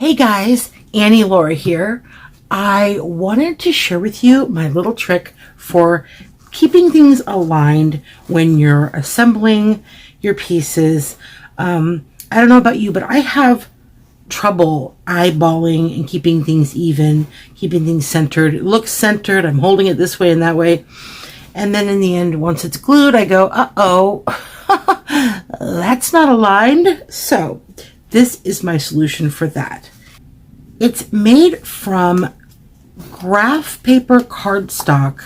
Hey guys, Annie Laura here. I wanted to share with you my little trick for keeping things aligned when you're assembling your pieces. I don't know about you, but I have trouble eyeballing and keeping things even, keeping things centered. It looks centered. I'm holding it this way and that way. And then in the end, once it's glued, I go, uh-oh, that's not aligned. So this is my solution for that. It's made from graph paper cardstock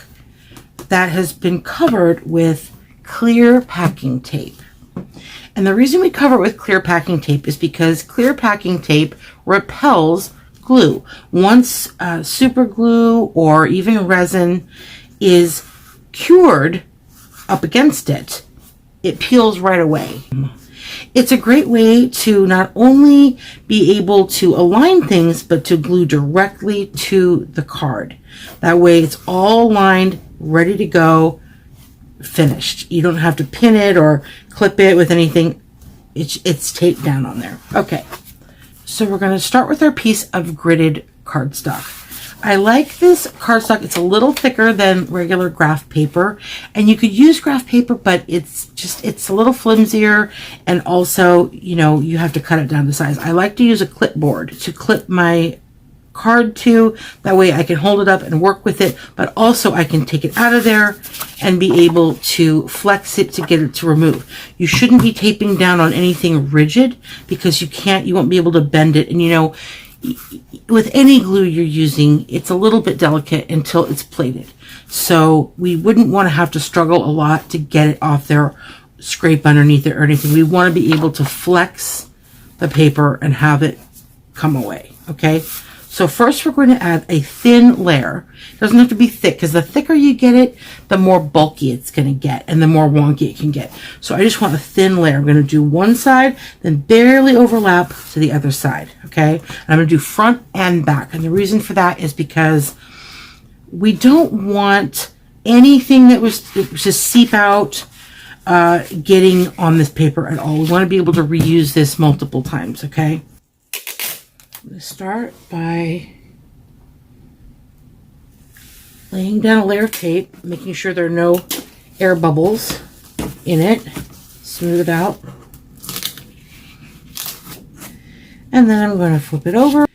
that has been covered with clear packing tape. And the reason we cover it with clear packing tape is because clear packing tape repels glue. Once super glue or even resin is cured up against it, it peels right away. It's a great way to not only be able to align things, but to glue directly to the card. That way it's all aligned, ready to go, finished. You don't have to pin it or clip it with anything. It's taped down on there. Okay, so we're going to start with our piece of gridded cardstock. I like this cardstock. It's a little thicker than regular graph paper, and you could use graph paper, but it's a little flimsier, and also, you know, you have to cut it down to size. I like to use a clipboard to clip my card to. That way I can hold it up and work with it, but also I can take it out of there and be able to flex it to get it to remove. You shouldn't be taping down on anything rigid because you won't be able to bend it. And you know, with any glue you're using, it's a little bit delicate until it's plated. So we wouldn't want to have to struggle a lot to get it off there, scrape underneath it or anything. We want to be able to flex the paper and have it come away. Okay, so first we're going to add a thin layer. It doesn't have to be thick, because the thicker you get it, the more bulky it's going to get and the more wonky it can get. So I just want a thin layer. I'm going to do one side, then barely overlap to the other side. Okay, and I'm going to do front and back. And the reason for that is because we don't want anything that was to seep out getting on this paper at all. We want to be able to reuse this multiple times. Okay, I'm going to start by laying down a layer of tape, making sure there are no air bubbles in it. Smooth it out. And then I'm going to flip it over.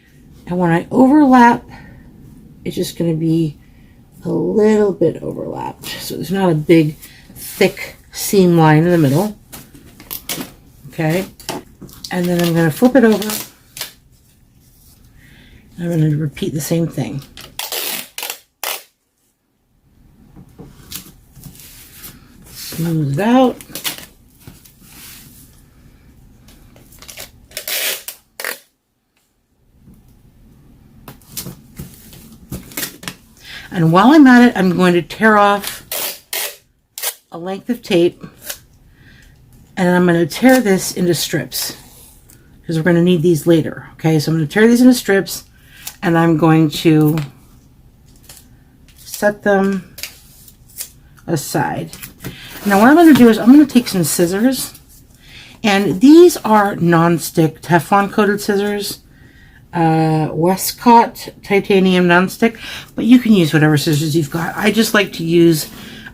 And when I overlap, it's just going to be a little bit overlapped. So there's not a big, thick seam line in the middle. Okay. And then I'm going to flip it over. I'm going to repeat the same thing. Smooth it out. And while I'm at it, I'm going to tear off a length of tape, and I'm going to tear this into strips because we're going to need these later. Okay, so I'm going to tear these into strips, and I'm going to set them aside. Now what I'm going to do is I'm going to take some scissors, and these are non-stick Teflon coated scissors, Westcott titanium non-stick, but you can use whatever scissors you've got. I just like to use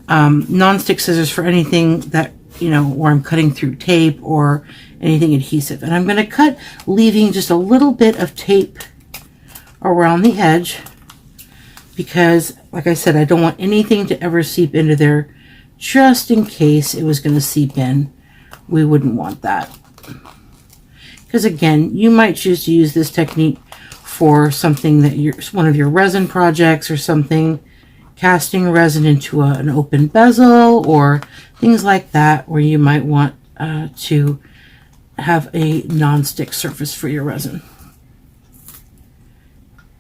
non-stick scissors for anything that, you know, where I'm cutting through tape or anything adhesive. And I'm going to cut, leaving just a little bit of tape around the edge because, like I said, I don't want anything to ever seep into there. Just in case it was going to seep in, we wouldn't want that. Because again, you might choose to use this technique for something that one of your resin projects or something, casting resin into an open bezel or things like that, where you might want to have a non-stick surface for your resin.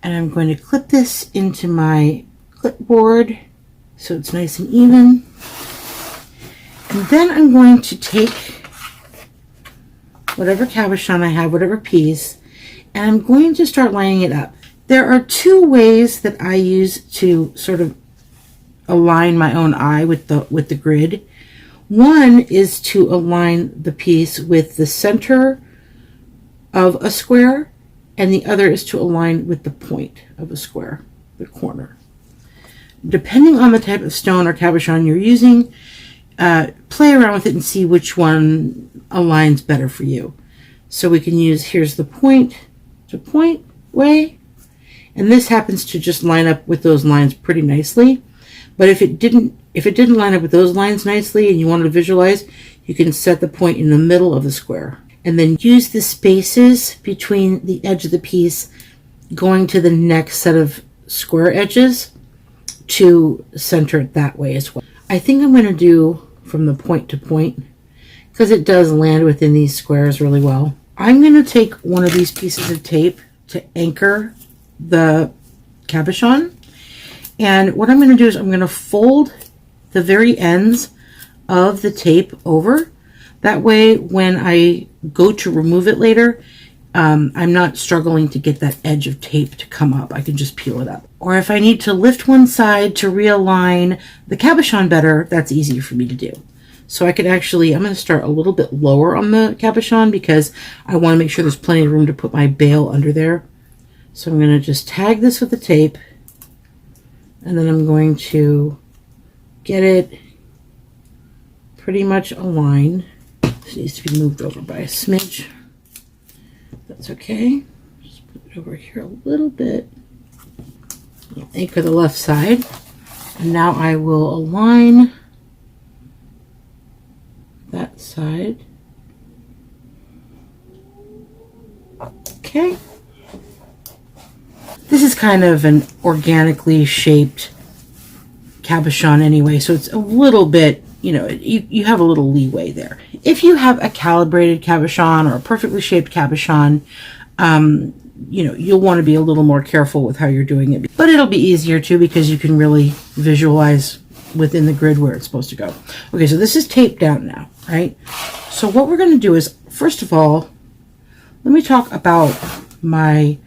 And I'm going to clip this into my clipboard so it's nice and even. And then I'm going to take whatever cabochon I have, whatever piece, and I'm going to start lining it up. There are two ways that I use to sort of align my own eye with the grid. One is to align the piece with the center of a square, and the other is to align with the point of a square, the corner. Depending on the type of stone or cabochon you're using, play around with it and see which one aligns better for you. So we can use, here's the point to point way, and this happens to just line up with those lines pretty nicely. But if it didn't line up with those lines nicely and you wanted to visualize, you can set the point in the middle of the square and then use the spaces between the edge of the piece going to the next set of square edges to center it that way as well. I think I'm going to do from the point to point because it does land within these squares really well. I'm going to take one of these pieces of tape to anchor the cabochon. And what I'm going to do is I'm going to fold the very ends of the tape over. That way, when I go to remove it later, I'm not struggling to get that edge of tape to come up. I can just peel it up. Or if I need to lift one side to realign the cabochon better, that's easier for me to do. So I could actually, I'm going to start a little bit lower on the cabochon because I want to make sure there's plenty of room to put my bail under there. So I'm going to just tag this with the tape. And then I'm going to get it pretty much aligned. This needs to be moved over by a smidge. That's okay. Just put it over here a little bit. I'll anchor the left side. And now I will align that side. Okay. This is kind of an organically shaped cabochon anyway, so it's a little bit, you know, you have a little leeway there. If you have a calibrated cabochon or a perfectly shaped cabochon, you know, you'll want to be a little more careful with how you're doing it. But it'll be easier too because you can really visualize within the grid where it's supposed to go. Okay, so this is taped down now, right? So what we're going to do is, first of all, let me talk about my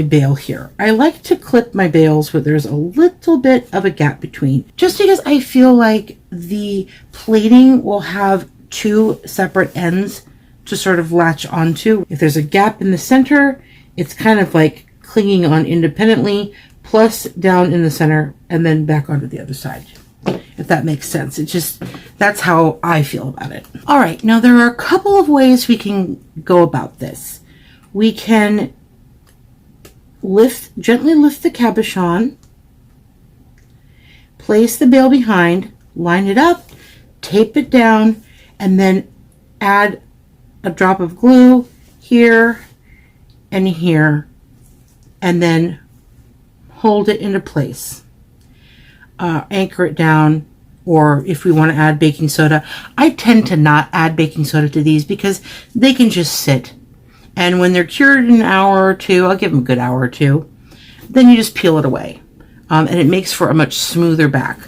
bail here. I like to clip my bails where there's a little bit of a gap between, just because I feel like the plating will have two separate ends to sort of latch onto. If there's a gap in the center, it's kind of like clinging on independently, plus down in the center and then back onto the other side, if that makes sense. It just, that's how I feel about it. All right, now there are a couple of ways we can go about this. We can gently lift the cabochon, place the bail behind, line it up, tape it down, and then add a drop of glue here and here, and then hold it into place. Anchor it down, or if we want to add baking soda. I tend to not add baking soda to these because they can just sit. And when they're cured in an hour or two, I'll give them a good hour or two, then you just peel it away. And it makes for a much smoother back.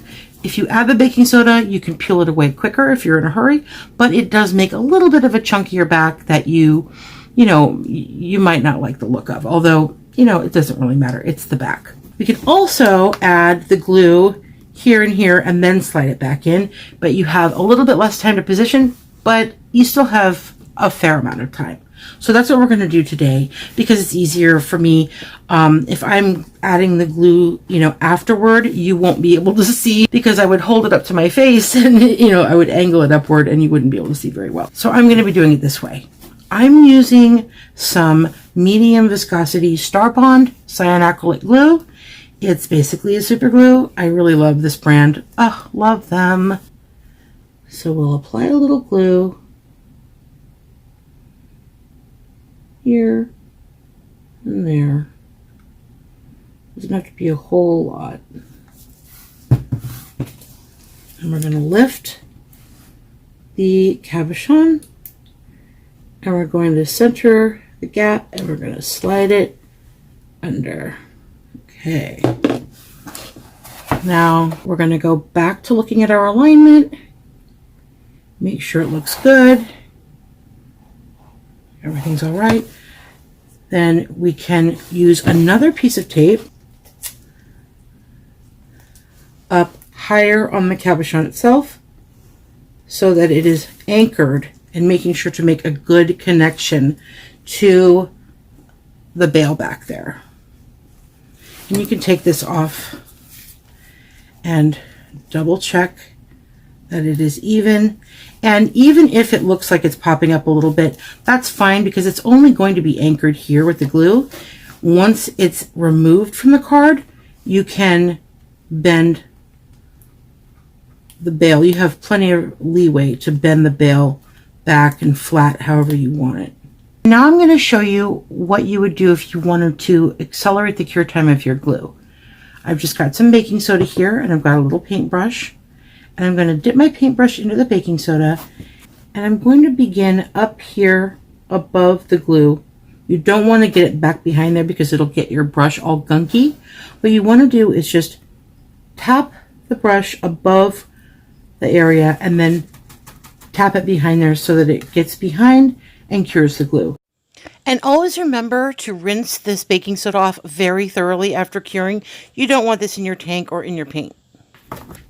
If you add the baking soda, you can peel it away quicker if you're in a hurry, but it does make a little bit of a chunkier back that you might not like the look of. Although, it doesn't really matter. It's the back. We can also add the glue here and here and then slide it back in, but you have a little bit less time to position, but you still have a fair amount of time. So that's what we're going to do today because it's easier for me. If I'm adding the glue, afterward, you won't be able to see because I would hold it up to my face and, I would angle it upward and you wouldn't be able to see very well. So I'm going to be doing it this way. I'm using some medium viscosity Star Bond cyanoacrylate glue. It's basically a super glue. I really love this brand. Oh, love them. So we'll apply a little glue here and there. Doesn't have to be a whole lot. And we're going to lift the cabochon and we're going to center the gap and we're going to slide it under. Okay. Now we're going to go back to looking at our alignment. Make sure it looks good. Everything's all right. Then we can use another piece of tape up higher on the cabochon itself so that it is anchored and making sure to make a good connection to the bail back there. And you can take this off and double check that it is even. And even if it looks like it's popping up a little bit, that's fine because it's only going to be anchored here with the glue. Once it's removed from the card, you can bend the bail. You have plenty of leeway to bend the bail back and flat however you want it. Now I'm going to show you what you would do if you wanted to accelerate the cure time of your glue. I've just got some baking soda here, and I've got a little paintbrush, and I'm going to dip my paintbrush into the baking soda, and I'm going to begin up here above the glue. You don't want to get it back behind there because it'll get your brush all gunky. What you want to do is just tap the brush above the area and then tap it behind there so that it gets behind and cures the glue. And always remember to rinse this baking soda off very thoroughly after curing. You don't want this in your tank or in your paint.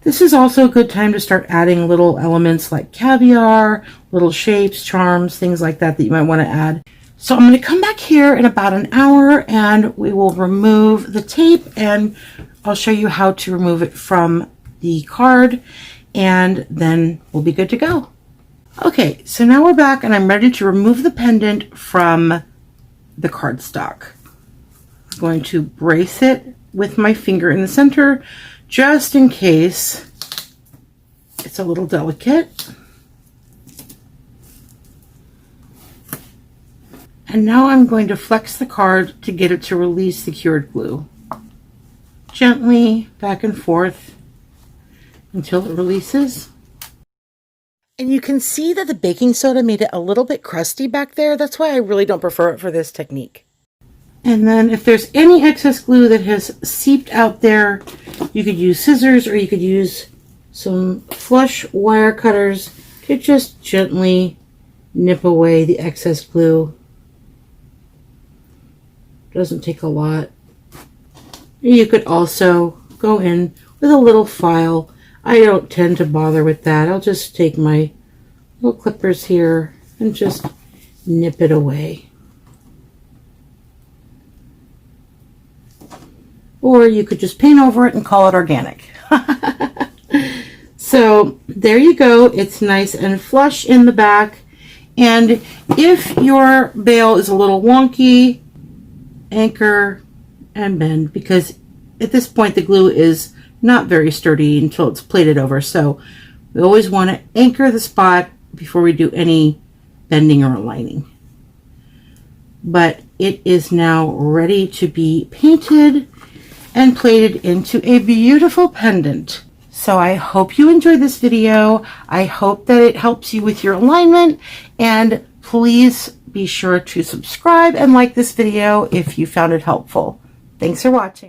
This is also a good time to start adding little elements like caviar, little shapes, charms, things like that that you might want to add. So I'm going to come back here in about an hour and we will remove the tape, and I'll show you how to remove it from the card, and then we'll be good to go. Okay, so now we're back and I'm ready to remove the pendant from the cardstock. I'm going to brace it with my finger in the center just in case it's a little delicate. And now I'm going to flex the card to get it to release the cured glue. Gently back and forth until it releases. And you can see that the baking soda made it a little bit crusty back there. That's why I really don't prefer it for this technique. And then if there's any excess glue that has seeped out there, you could use scissors or you could use some flush wire cutters to just gently nip away the excess glue. Doesn't take a lot. You could also go in with a little file. I don't tend to bother with that. I'll just take my little clippers here and just nip it away. Or you could just paint over it and call it organic. So there you go. It's nice and flush in the back. And if your bail is a little wonky, anchor and bend, because at this point the glue is not very sturdy until it's plated over. So we always want to anchor the spot before we do any bending or aligning. But it is now ready to be painted and plated into a beautiful pendant. So I hope you enjoyed this video. I hope that it helps you with your alignment, and please be sure to subscribe and like this video if you found it helpful. Thanks for watching.